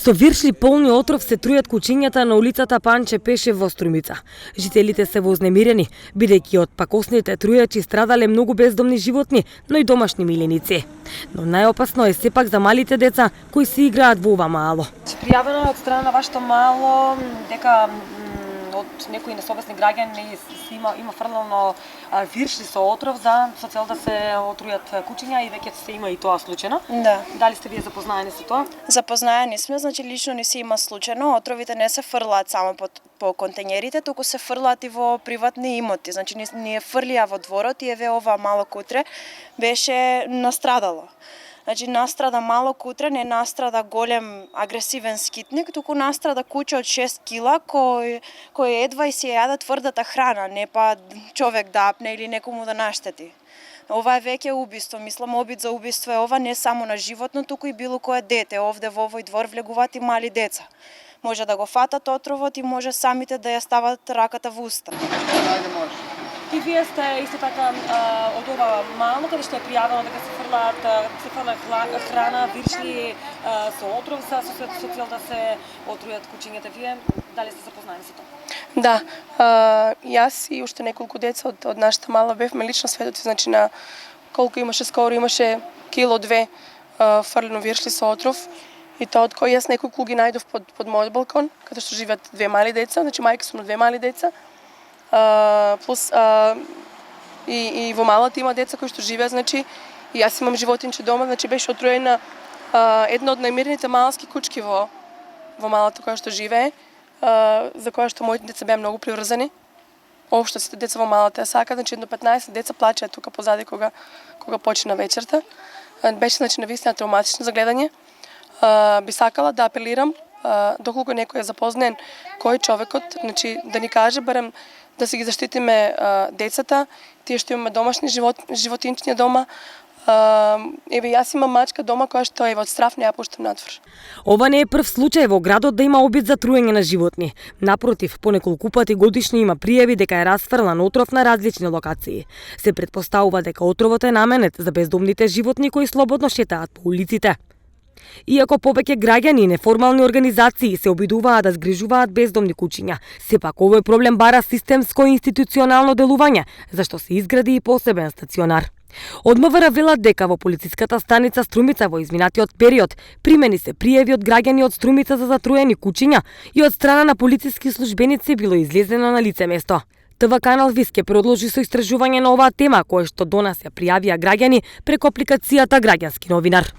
Со виршли полни отров се трујат кучињата на улицата Панче Пешев во Струмица. Жителите се вознемирени, бидејќи од пакосните трујачи страдале многу бездомни животни, но и домашни миленици. Но најопасно е сепак за малите деца кои се играат во ова мало. Пријавено од страна на вашето мало дека од некои несовесни граѓани има фрлано виршли со отров со цел да се отрујат кучиња и веќе се има и тоа случајно. Да. Дали сте вие запознаени со тоа? Запознаени сме, значи лично не се има случајно, отровите не се фрлаат само по контењерите, туку се фрлаат и во приватни имоти. Значи ние фрлија во дворот и еве ова мало кутре беше настрадало. Значи настрада мало кутре, не настрада голем агресивен скитник, туку настрада куче од 6 кила кој едва и си јаде тврдата храна, не па човек да апне или некому да наштети. Ова е веќе убиство, мислам обид за убиство е ова не само на животно, туку и било кое дете. Овде во овој двор влегуваат и мали деца. Може да го фатат отровот и може самите да ја стават раката во уста. И вие сте исто така од ова мално каде што е пријавено дека се фрла храна, виршли со отров со цел да се отрујат кучињата. Вие дали сте запознаени со тоа? Да, јас и уште неколку деца од нашата мала бевме лично сведоци, значи на колку скоро имаше кило две фрлено виршли со отров. И тоа од кој јас неколку ги најдов под мојот балкон, каде што живеат две мали деца, значи мајка сум на две мали деца. Плюс и во малата има деца кои што живеат, значи и јас имам животинче дома, значи беше отруена една од најмирните малски кучки во малата која што живее, за која што моите деца беа многу приврзани. Општо сите деца во малата ја сака, значи едно 15 деца плачеа тука позади кога почина вечерта. Беше значи навистина травматично за гледање. Би сакала да апелирам доколку некој е запознаен кој човекот, значи да ни каже барем да си ги заштитиме децата, тие што имаме домашни животинчиња дома. Еве јас имам мачка дома која што е од страф не ја пуштам надвор. Ова не е прв случај во градот да има обид за труење на животни. Напротив, по неколку пати годишно има пријави дека е расфрлан отров на различни локации. Се претпоставува дека отровот е наменет за бездомните животни кои слободно шетаат по улиците. Иако повеќе граѓани и неформални организации се обидуваат да згрижуваат бездомни кучиња, сепак овој проблем бара системско и институционално делување, зашто се изгради и посебен стационар. Од МВР велат дека во полициската станица Струмица во изминатиот период примени се пријави од граѓани од Струмица за затруени кучиња и од страна на полициски службеници било излезено на лице место. ТВ Канал Вис ке продолжи со истражување на оваа тема, кое што до нас ја пријавија граѓани преку апликацијата Граѓански новинар.